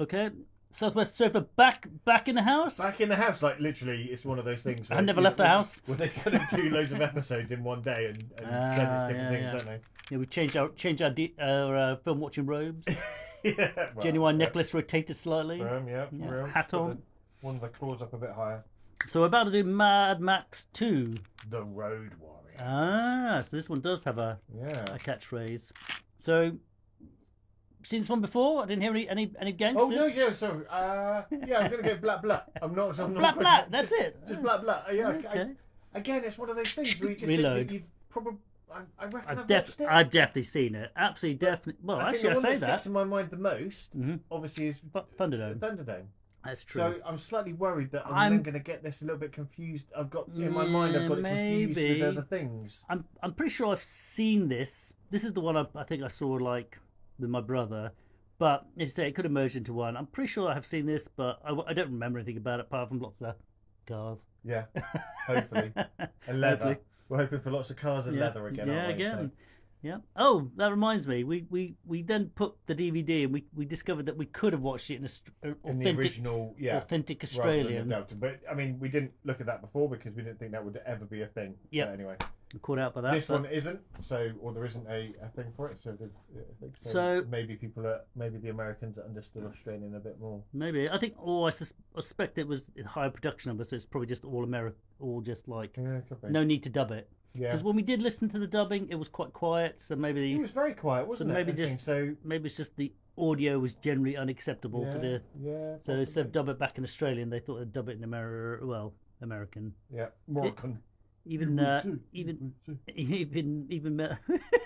Okay. Southwest Sofa back in the house. Back in the house, like literally, it's one of those things. I never left the house. Where they kind of do loads of episodes in one day and send us different things, don't they? Yeah, we changed our film watching robes. Yeah. Well, Genuine necklace rotated slightly. Hat on. One of the claws up a bit higher. So we're about to do Mad Max 2. The Road Warrior. So this one does have a catchphrase. So, seen this one before? I didn't hear any gangsters. Oh no, yeah, sorry. Yeah, I'm gonna go blah blah. I'm not. Blah blah. That's it. Just blah blah. Yeah. Okay. Again, it's one of those things where you just Reload. think that you've probably. I reckon I've watched it. I've definitely seen it. Absolutely, definitely. Well, I actually, think the I one say that that. sticks in my mind the most, obviously, is Thunderdome. Thunderdome. That's true. So I'm slightly worried that I'm then going to get this a little bit confused. I've got in my mind, I've got it confused with other things. I'm pretty sure I've seen this. This is the one I think I saw like with my brother. But as you say, it could have merged into one. I'm pretty sure I have seen this, but I don't remember anything about it apart from lots of cars. Yeah, hopefully. And leather. Hopefully. We're hoping for lots of cars and leather again. Yeah, aren't we? again. So. Yeah. Oh, that reminds me. We then put the DVD and we discovered that we could have watched it in the original, authentic Australian. But I mean, we didn't look at that before because we didn't think that would ever be a thing. Yeah. Anyway, I'm caught out by that. This one isn't. Or there isn't a thing for it. So maybe maybe the Americans understood Australian a bit more. Maybe I think. I suspect it was a higher production number, so it's probably just all just like no need to dub it. Yeah. Because when we did listen to the dubbing, it was quite quiet. So maybe it was very quiet, wasn't it? Maybe it's just the audio was generally unacceptable for the. Yeah. So instead of dub it back in Australian, they thought they'd dub it in American. Yeah, Moroccan. Even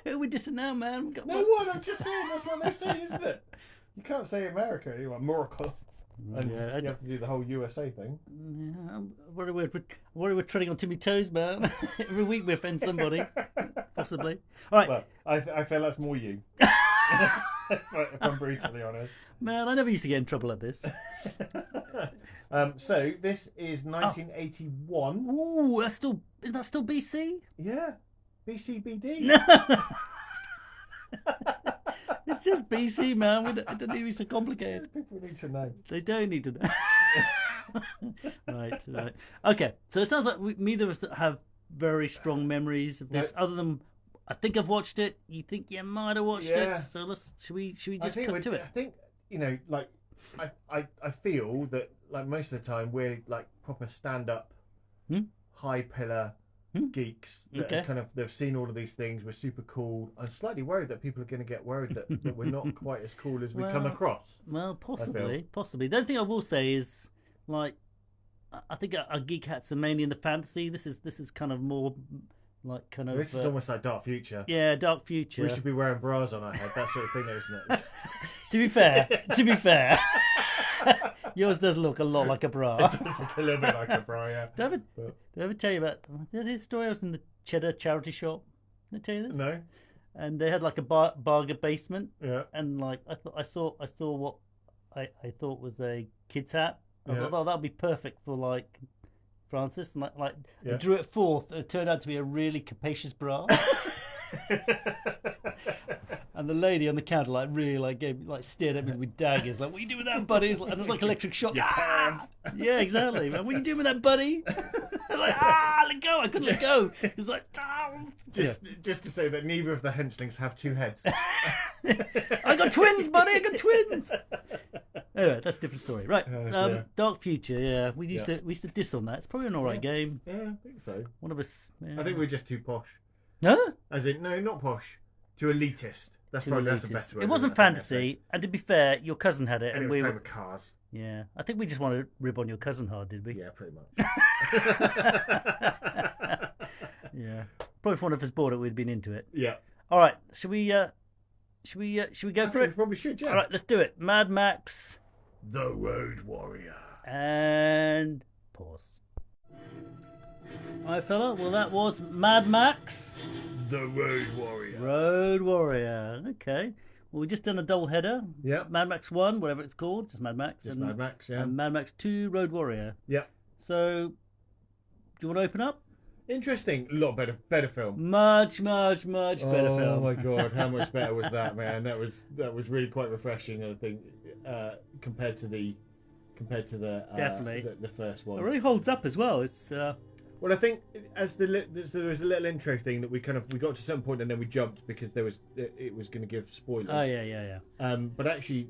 we're just now, man. I'm just saying that's what they say, isn't it? You can't say America. You want Morocco. And you have to do the whole USA thing. Yeah, worry we're treading on Timmy's toes, man. Every week we offend somebody, possibly. All right. Well, I feel that's more you. If I'm brutally honest. Man, I never used to get in trouble at this. So this is 1981. Ooh, isn't that still BC? Yeah, BCBD. No. It's just BC, man. It doesn't need to be so complicated. People need to know. They don't need to know. Right. Okay, so it sounds like neither of us have very strong memories of this, other than I think I've watched it. You think you might have watched it? So should we just cut to it? I think like I feel that like most of the time we're like proper stand-up, high pillar. Geeks that are they've seen all of these things. We're super cool. I'm slightly worried that people are going to get worried that we're not quite as cool as we come across. Well, possibly. The only thing I will say is like I think our geek hats are mainly in the fantasy. This is kind of more like kind of. This is almost like Dark Future. Yeah, Dark Future. We should be wearing bras on our head. That sort of thing, isn't it? To be fair. Yours does look a lot like a bra. It does look a little bit like a bra, yeah. Did I ever tell you about this story? I was in the Cheddar charity shop. Did I tell you this? No. And they had like a bargain basement. Yeah. And like I saw what I thought was a kid's hat. I thought, oh, that'd be perfect for like Francis. And I drew it forth. It turned out to be a really capacious bra. And the lady on the counter stared at me with daggers. Like, what are you doing with that, buddy? And it was like electric shock. Yeah, exactly. Man, what are you doing with that, buddy? I was like, let go. I couldn't let go. It was like, just to say that neither of the henchlings have two heads. I got twins, buddy. I got twins. Anyway, that's a different story, right? Dark Future. Yeah, we used to diss on that. It's probably an alright game. Yeah, I think so. One of us. Yeah. I think we're just too posh. No? As in, no, not posh. Too elitist. That's a better word. It wasn't fantasy, and to be fair, your cousin had it, and we were playing with cars. Yeah, I think we just wanted to rib on your cousin hard, did we? Yeah, pretty much. Yeah, probably if one of us bought it, we'd been into it. Yeah. All right, should we go for it? We probably should. Yeah. All right, let's do it. Mad Max, The Road Warrior, and pause. All right, fella. Well, that was Mad Max. The Road Warrior. Road Warrior. Okay. Well, we just done a double header. Yeah. Mad Max 1, whatever it's called, just Mad Max. Mad Max, yeah. And Mad Max 2, Road Warrior. Yeah. So, do you want to open up? Interesting. A lot better film. Much better film. Oh my god, how much better was that, man? That was really quite refreshing. I think compared to the Definitely the first one. It really holds up as well. It's well, I think as there was a little intro thing that we got to a certain point and then we jumped because it was going to give spoilers. Oh yeah. But actually,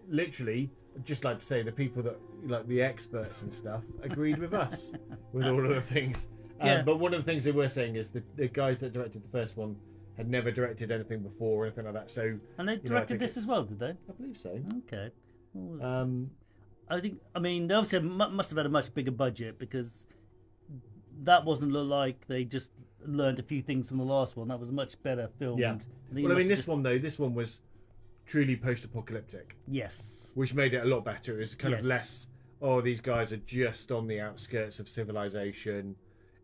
literally, I'd just like to say the people that like the experts and stuff agreed with us with all of the things. Yeah. But one of the things they were saying is the guys that directed the first one had never directed anything before or anything like that. So and they directed this as well, did they? I believe so. Okay. Well, they obviously must have had a much bigger budget because that wasn't look like they just learned a few things from the last one. That was much better filmed. Yeah. Well, this one was truly post-apocalyptic. Yes. Which made it a lot better. It was kind of less, these guys are just on the outskirts of civilization.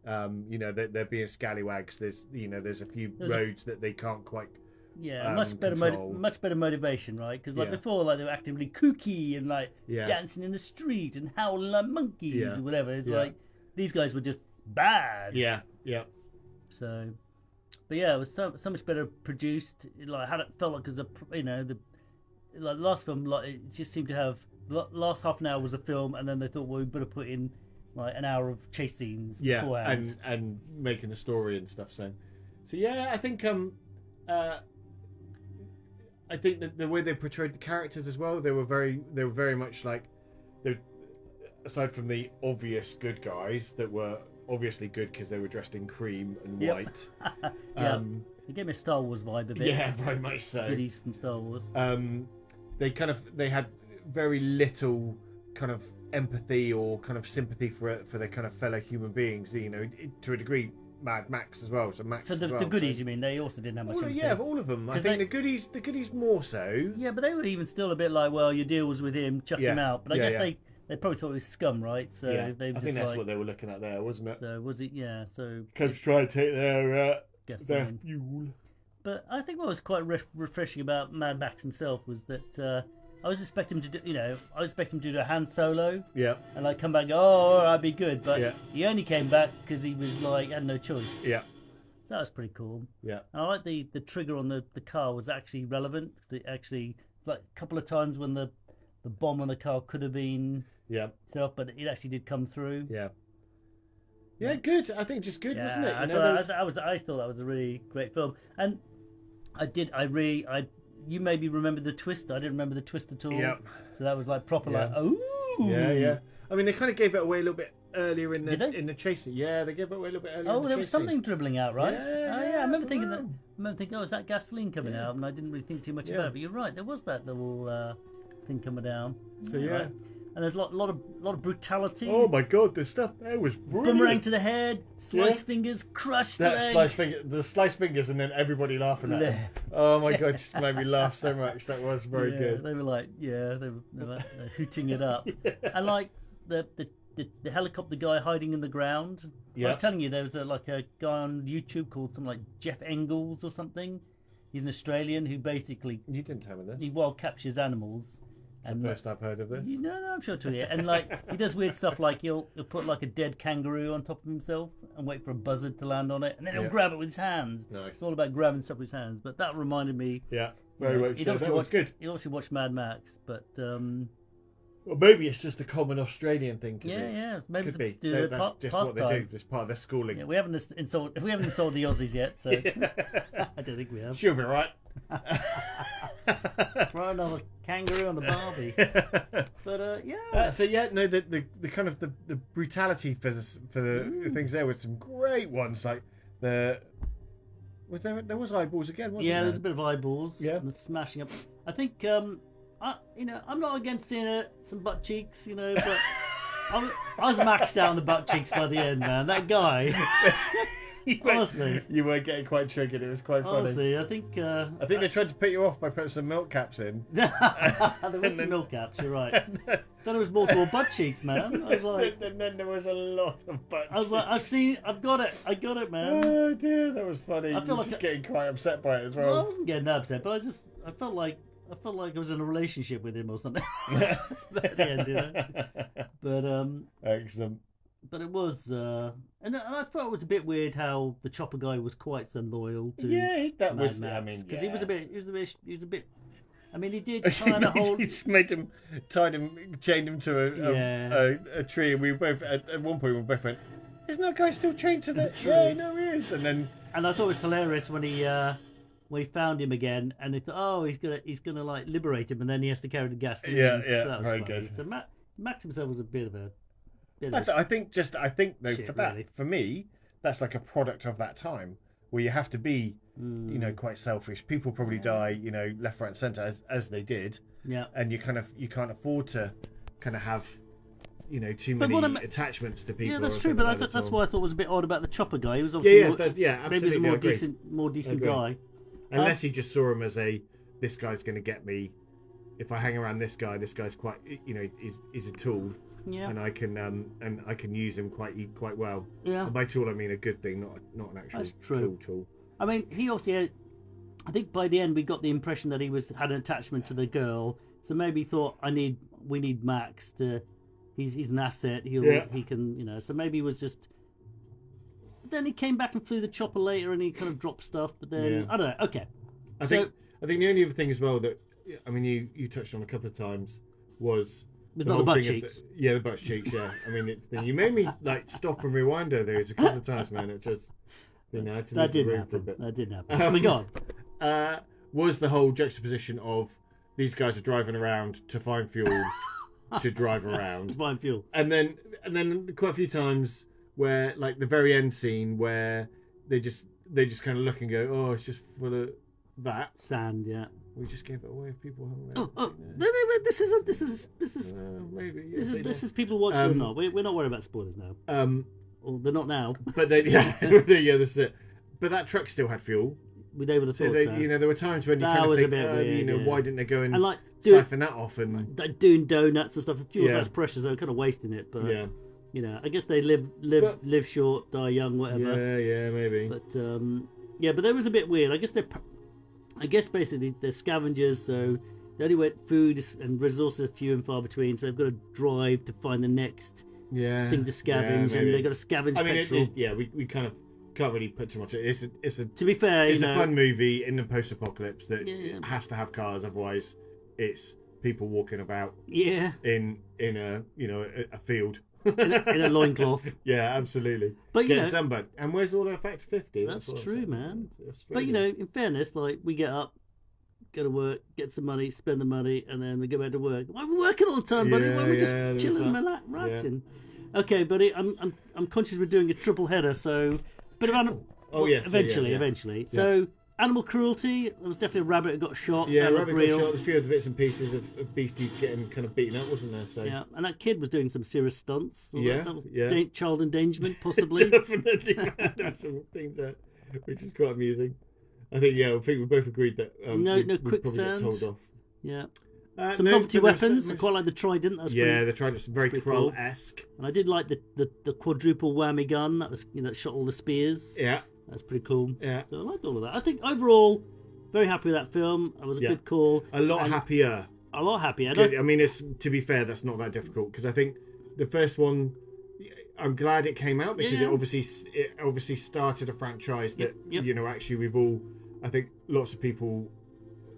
They're being scallywags. There's a few roads that they can't quite. Yeah, much better motivation, right? Because before, they were acting really kooky and dancing in the street and howling like monkeys or whatever. It's like these guys were just bad. Yeah. So, but yeah, it was so much better produced. It felt like it was the last film. It just seemed to have last half an hour was a film, and then they thought, well, we better put in an hour of chase scenes beforehand. and making a story and stuff. So yeah, I think that the way they portrayed the characters as well, they were very much aside from the obvious good guys that were obviously good because they were dressed in cream and white. They gave me a Star Wars vibe a bit. Yeah, very much so. Goodies from Star Wars. They had very little kind of empathy or kind of sympathy for their kind of fellow human beings. To a degree, Mad Max as well. So the goodies, you mean? They also didn't have much empathy. Yeah, all of them. I think the goodies more so. Yeah, but they were even still a bit like, well, your deal was with him, chuck him out. But I guess they probably thought it was scum, right? So they I think that's what they were looking at there, wasn't it? So was it? Yeah. So Cubs trying to take their fuel. But I think what was quite refreshing about Mad Max himself was that I was expecting him to do a hand solo. Yeah. And come back and go, oh, I'd be good. But he only came back because he was had no choice. Yeah. So that was pretty cool. Yeah. And I like the trigger on the car was actually relevant. A couple of times when the bomb on the car could have been stuff, but it actually did come through. Yeah. Yeah, good. I think just good, wasn't it? I thought that was a really great film, and you maybe remember the twist. I didn't remember the twist at all. Yeah. So that was proper ooh. Yeah. I mean, they kind of gave it away a little bit earlier in the chase. Yeah, they gave it away a little bit earlier. Oh, there was something dribbling out, right? Yeah. I remember thinking, oh, is that gasoline coming out? And I didn't really think too much about it. But you're right, there was that little thing coming down. So yeah. Right. And there's a lot of brutality. Oh my god, the stuff there was brilliant. Boomerang to the head, sliced fingers, crushed leg. The sliced fingers, and then everybody laughing at him. Oh my god, just made me laugh so much. That was very good. They were they were hooting it up, and the helicopter guy hiding in the ground. I was telling you, there was a guy on YouTube called something like Jeff Engels or something. He's an Australian who basically you didn't tell me this. He wild captures animals. And first I've heard of this. No, I'm sure to you. And he does weird stuff he'll put a dead kangaroo on top of himself and wait for a buzzard to land on it, and then he'll grab it with his hands. Nice. It's all about grabbing stuff with his hands. But that reminded me. Yeah, very much. That was good. He obviously watched Mad Max, but. Well, maybe it's just a common Australian thing to do. Yeah. Maybe could be. That's just what they do. It's part of their schooling. Yeah, we haven't insulted the Aussies yet, so I don't think we have. She'll be right. Throw another kangaroo on the Barbie. But the kind of the brutality for the things there with some great ones there was eyeballs again, wasn't there? Yeah, there's a bit of eyeballs. Yeah, and smashing up. I think I'm not against seeing some butt cheeks, but I was maxed out on the butt cheeks by the end, man. That guy. Honestly, you were getting quite triggered. It was quite funny. Honestly, I think they tried to put you off by putting some milk caps in. There was some milk caps. You're right. Then there was multiple butt cheeks, man. I was like, and then there was a lot of butt cheeks. I was like, I've got it. I got it, man. Oh dear, that was funny. I feel just getting quite upset by it as well. I wasn't getting upset, but I felt like I was in a relationship with him or something. At the end, But excellent. but it was, and I thought it was a bit weird how the chopper guy was quite so loyal to that Mad was. Max, I mean, because he was a bit. I mean, he did kind of hold. He's chained him to a tree, and we both at one point we both went, "Isn't that guy still chained to the?" Yeah, no, he is. And I thought it was hilarious when he found him again, and they thought, oh, he's gonna like liberate him, and then he has to carry the gasoline. Yeah, so that was very funny. good. So Max himself was a bit of a. I think though shit, for that really. for me that's like a product of that time where you have to be quite selfish. People probably die left, right, and centre as they did. Yeah. And you can't afford to kind of have too many attachments to people. Yeah, that's true. But that's what I thought was a bit odd about the chopper guy. He was obviously absolutely. Maybe he's a more decent guy. Unless you just saw him as this guy's going to get me. If I hang around this guy's quite is a tool. Yeah. And I can use him quite well. Yeah. And by tool I mean a good thing, not an actual tool. I mean, he obviously had, I think by the end we got the impression that he had an attachment to the girl. So maybe he thought we need Max to. He's an asset. He can So maybe he was just. But then he came back and flew the chopper later, and he kind of dropped stuff. But then I don't know. Okay. I think the only other thing as well that I mean you touched on a couple of times was. With not the butt cheeks. The butt cheeks, yeah. I mean, you made me like stop and rewind her there a couple of times, man. It just, I had to leave the room for a bit. That didn't happen. Oh my God. Was the whole juxtaposition of these guys are driving around to find fuel to drive around. To find fuel. And then quite a few times where, like the very end scene where they just kind of look and go, oh, it's just full of that. Sand, yeah. We just gave it away if people haven't. This is maybe. This is people watching or not. We're not worried about spoilers now. Well, they're not now. But this is it. But that truck still had fuel. We would have thought so. There were times when you that kind of think, weird, why didn't they go and like siphon that off and doing donuts and stuff? It feels that's precious. They're kind of wasting it, but I guess they live short, die young, whatever. Yeah, maybe. But but there was a bit weird. I guess basically they're scavengers, so they only went food and resources are few and far between. So they've got to drive to find the next thing to scavenge, and they've got to scavenge petrol. We kind of can't really put too much. It's a to be fair, it's a fun movie in the post-apocalypse that has to have cars, otherwise it's people walking about in a field. in a loincloth. Yeah, absolutely. But get sunburned. And where's all that Factor 50? That's true, man. But in fairness, like we get up, go to work, get some money, spend the money, and then we go back to work. Why are we working all the time, buddy? Why are we just chilling and relaxing? Yeah. Okay, buddy. I'm conscious we're doing a triple header, so bit of animal. Eventually. So. Animal cruelty. There was definitely a rabbit that got shot. Yeah, rabbit got shot. There's a few other bits and pieces of beasties getting kind of beaten up, wasn't there? So yeah, and that kid was doing some serious stunts. So that was child endangerment, possibly. Definitely, there were some things there, which is quite amusing. I think we both agreed that no quicksand. Told off. Yeah. Some novelty weapons. I quite like the trident. That was the trident's very Krull-esque. Cool. And I did like the quadruple whammy gun. That was that shot all the spears. Yeah. That's pretty cool. Yeah. So I liked all of that. I think overall, very happy with that film. It was a good call. A lot happier. I mean, to be fair, that's not that difficult because I think the first one, I'm glad it came out because it obviously started a franchise that actually we've all, I think lots of people,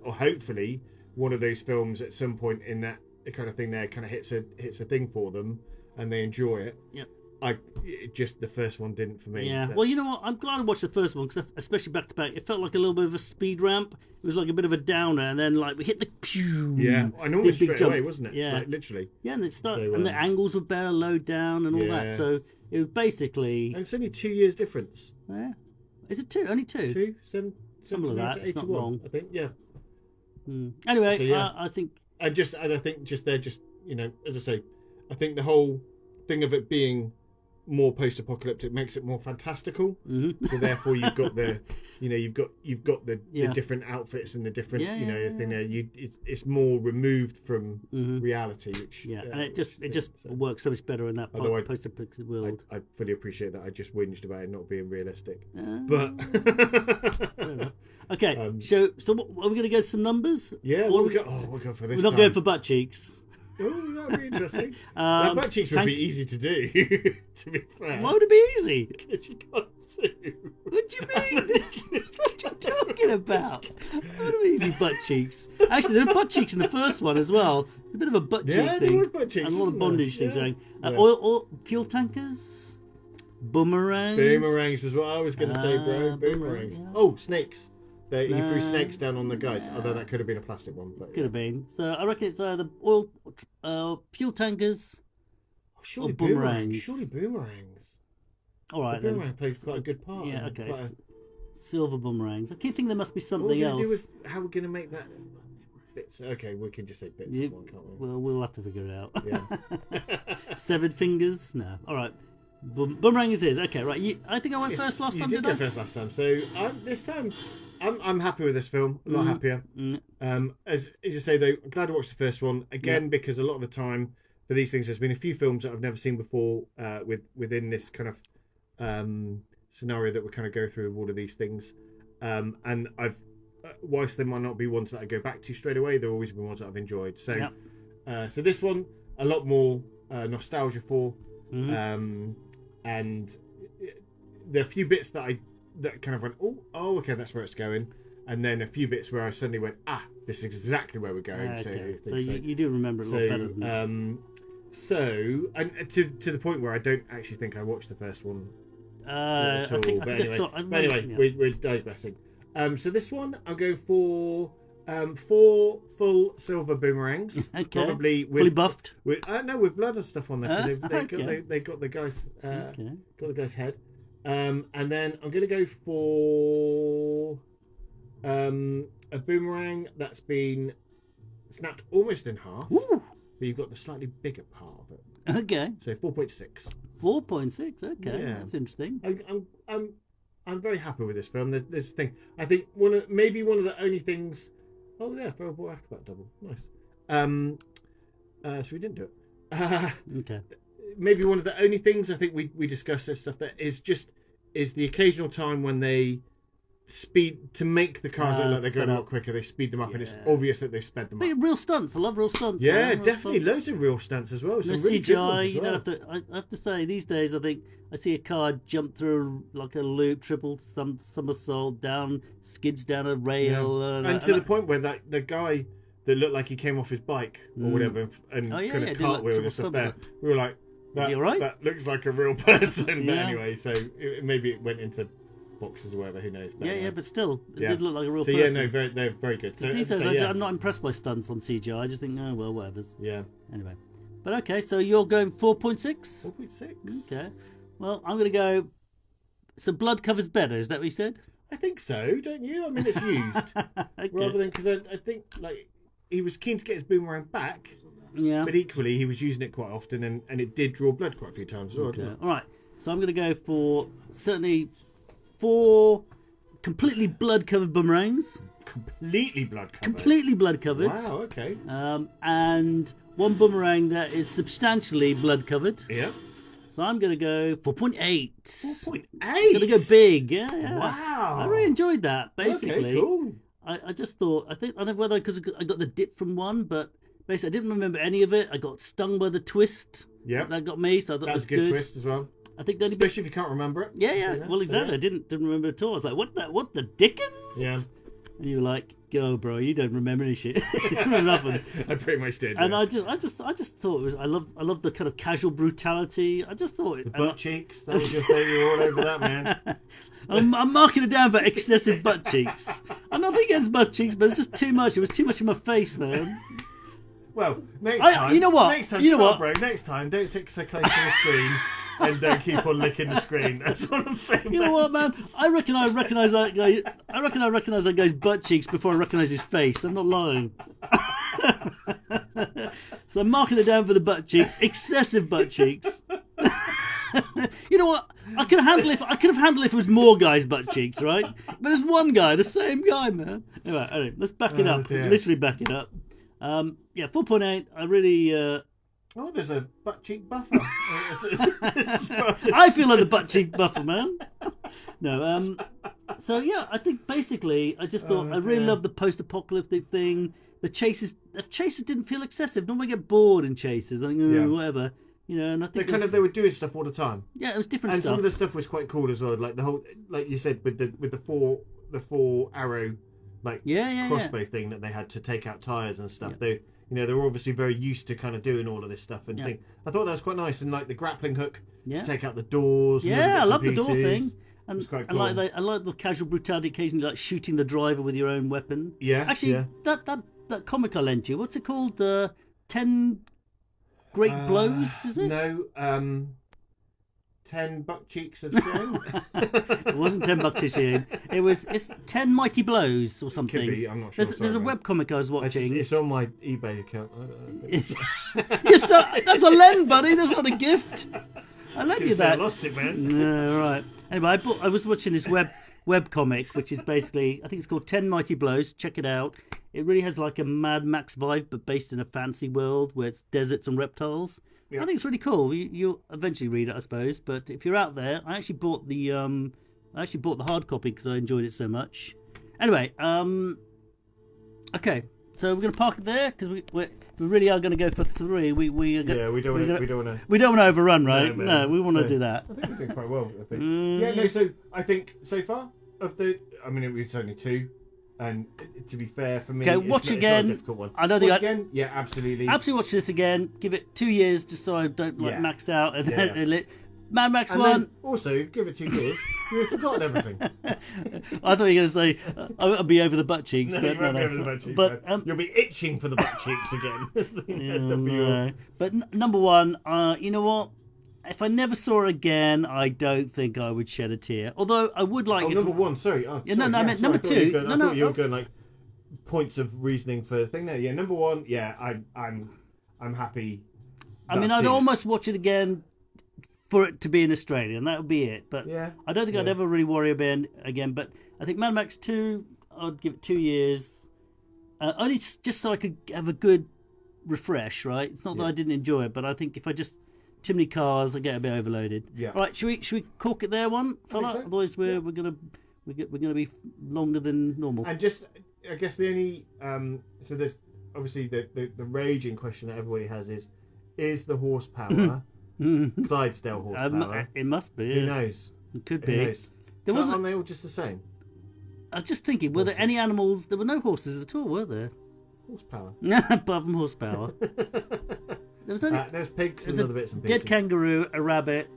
or hopefully one of those films at some point in that kind of thing there kind of hits a thing for them and they enjoy it. Yep. Just the first one didn't for me. Yeah. Well, you know what? I'm glad I watched the first one because, especially back to back, it felt like a little bit of a speed ramp. It was like a bit of a downer, and then like we hit the pew. Yeah, I know it straight away, wasn't it? Yeah, like, literally. Yeah, and and the angles were better, low down, and all that. So it was basically. And it's only 2 years difference. Yeah. Is it two? Only two? 2, 7, something like that. It's not long. I think. Yeah. Anyway, I think. I think they're just as I say, I think the whole thing of it being more post-apocalyptic makes it more fantastical. Mm-hmm. So therefore, you've got the, you've got the different outfits and the different, thing there. It's more removed from reality, which and it just works so much better in that post-apocalyptic world. I fully appreciate that. I just whinged about it not being realistic, but fair enough. Okay, so what, are we going to go to some numbers? Yeah, we'll go for this. We're not going for butt cheeks. Oh, that would be interesting. That butt cheeks would be easy to do, to be fair. Why would it be easy? Because you can't see. What do you mean? What are you talking about? What are easy butt cheeks? Actually, there were butt cheeks in the first one as well. A bit of a butt cheek Yeah, thing. there were butt cheeks, and a lot of bondage things going. Yeah. Oil, fuel tankers, boomerangs. Boomerangs was what I was going to say, bro. Boomerangs. Yeah. Oh, snakes. He threw snakes down on the guys, although that could have been a plastic one. But could have been. So I reckon it's either oil, fuel tankers, or boomerangs. Surely boomerangs. All right, the boomerang plays quite a good part. Yeah, okay. Silver boomerangs. I keep thinking there must be something else. How are we going to make that bits? Okay, we can just say bits of one, can't we? Well, we'll have to figure it out. Yeah. Severed fingers? No. All right. Boomerang is. Okay, right. I think I went first last time. You did go first last time. So this time, I'm happy with this film. A lot happier. As you say, though, I'm glad I watched the first one again because a lot of the time for these things, there's been a few films that I've never seen before within this kind of scenario that we kind of go through with all of these things. And I've whilst there might not be ones that I go back to straight away, there have always been ones that I've enjoyed. So, so this one a lot more nostalgia for. And there are a few bits that kind of went, oh, okay, that's where it's going, and then a few bits where I suddenly went, this is exactly where we're going. Okay. So you do remember it a lot better than that. So, and to the point where I don't actually think I watched the first one at all. But anyway, we're digressing. So this one, I'll go for 4 full silver boomerangs, probably fully buffed. With blood and stuff on there. They got the guy's got the guy's head. And then I'm going to go for a boomerang that's been snapped almost in half. Ooh. But you've got the slightly bigger part of it. Okay. So 4.6. 4.6. Okay, that's interesting. I'm very happy with this film. There's this thing. I think one of the only things. Oh yeah, for a Boy Acrobat double. Nice. So we didn't do it. Okay. Maybe one of the only things I think we discussed this stuff that is the occasional time when they speed to make the cars look like they're going a lot quicker. They speed them up, and it's obvious that they've sped them up. Real stunts. I love real stunts. Yeah, definitely loads of real stunts as well. Some really CGI. good ones as well. You don't have to. I have to say, these days, I think I see a car jump through like a loop, triple somersault down, skids down a rail, and to the point where the guy that looked like he came off his bike or whatever and kind of cartwheel and stuff there, we were like, is he all right? That looks like a real person. But anyway, so maybe it went into boxes or whatever, who knows. But but still, it did look like a real person. So they're very good. So these days, I'm not impressed by stunts on CGI. I just think, oh well, whatever. Yeah. Anyway, but okay, so you're going 4.6. 4.6. Okay. Well, I'm going to go. So blood covers better. Is that what you said? I think so. Don't you? I mean, it's used rather than because I think like he was keen to get his boomerang back. Yeah. But equally, he was using it quite often, and it did draw blood quite a few times as well. Okay. All right. So I'm going to go for certainly 4 completely blood-covered boomerangs. Completely blood-covered? Completely blood-covered. Wow, okay. And 1 boomerang that is substantially blood-covered. Yeah. So I'm going to go 4.8. 4.8? I'm going to go big. Yeah. Wow. I really enjoyed that, basically. Okay, cool. I just thought, I don't know whether because I got the dip from one, but basically I didn't remember any of it. I got stung by the twist. Yeah. That got me, so I thought that was good. Twist as well. I think the only especially if you can't remember it. Yeah. Well, exactly. I didn't remember it at all. I was like, what the dickens? Yeah. And you were like, go, bro, you don't remember any shit. You remember nothing. I pretty much did. And I just thought it was. I love the kind of casual brutality. I just thought the butt cheeks. That was your thing. You were all over that, man. I'm marking it down for excessive butt cheeks. I'm nothing against butt cheeks, but it's just too much. It was too much in my face, man. Well, next time. You know what? Next time, you know what? Bro, next time, don't sit so close to the screen and don't keep on licking the screen. That's what I'm saying. You know what, man? I reckon I recognise that guy. I recognise that guy's butt cheeks before I recognise his face. I'm not lying. So I'm marking it down for the butt cheeks. Excessive butt cheeks. You know what? I could have handled if it was more guys' butt cheeks, right? But there's one guy, the same guy, man. Anyway, let's back it up. Dear. Literally back it up. 4.8. I really. Oh, there's a butt cheek buffer. I feel like the butt cheek buffer, man. No. So yeah, I think basically, I just thought I really love the post-apocalyptic thing. the chases didn't feel excessive. Normally I get bored in chases. I think whatever. You know, and I think they were doing stuff all the time. Yeah, it was different and stuff. And some of the stuff was quite cool as well. Like the whole, like you said, with the four arrow, like crossbow thing that they had to take out tires and stuff. Yeah. They were obviously very used to kind of doing all of this stuff and thing. I thought that was quite nice, and like the grappling hook to take out the doors. Yeah, I love the door thing. And, it was quite cool. I like the casual brutality, occasionally like shooting the driver with your own weapon. Yeah, actually, that comic I lent you, what's it called? 10 Great Blows, is it? No, 10 buck cheeks of string. It wasn't 10 bucks of string. It's 10 Mighty Blows or something. Could be, I'm not sure. There's a webcomic I was watching. It's on my eBay account. That's a lend, buddy. That's not a gift. I lent you that. I lost it, man. No, right. Anyway, I was watching this webcomic, which is basically, I think it's called 10 Mighty Blows. Check it out. It really has like a Mad Max vibe, but based in a fancy world where it's deserts and reptiles. Yeah. I think it's really cool. You'll eventually read it, I suppose. But if you're out there, I actually bought the hard copy because I enjoyed it so much. Anyway, okay, so we're gonna park it there because we really are gonna go for 3. We don't want to overrun, right? No, we want to do that. I think we're doing quite well. I think. Yeah, no. So I think so far it was only 2. And to be fair, for me, watch again. It's not a difficult one. Watch again? Yeah, absolutely. Absolutely watch this again. Give it 2 years just so I don't max out. And then Mad Max 1. Then also, give it 2 years. You've forgotten everything. I thought you were going to say, I'll be over the butt cheeks. No, you won't be over the butt cheeks. But, you'll be itching for the butt cheeks again. But number 1, you know what? If I never saw it again, I don't think I would shed a tear. Although I would like it. Number 1, sorry. I meant number 2. I thought you were going like points of reasoning for the thing there. Yeah, number 1. Yeah, I'm happy. I mean, I'd almost watch it again for it to be in Australia, and that would be it. But I don't think I'd ever really worry about it again. But I think Mad Max 2, I'd give it 2 years, only just so I could have a good refresh. Right? It's not that I didn't enjoy it, but I think if I just too many cars, I get a bit overloaded. Yeah. All right, should we cork it there, fella? So. Otherwise, we're gonna be longer than normal. And just, I guess the only so there's obviously the raging question that everybody has is the horsepower Clydesdale horsepower? It must be. Who knows? It could be. Aren't they all just the same? I was just thinking, were there any animals? There were no horses at all, were there? Horsepower. Apart from horsepower. There was pigs and other bits and pieces. Dead kangaroo, a rabbit,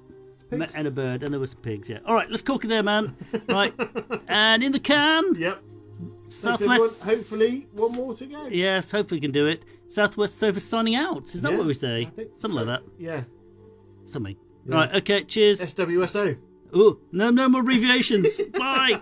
and a bird, and there were some pigs. Yeah. All right, let's cork it there, man. Right, and in the can. Yep. Southwest. Hopefully, one more to go. Yes, hopefully we can do it. Southwest Sofa signing out. Is that what we say? Something like that. Yeah. Something. Yeah. All right. Okay. Cheers. SWSO. Oh, no more abbreviations. Bye.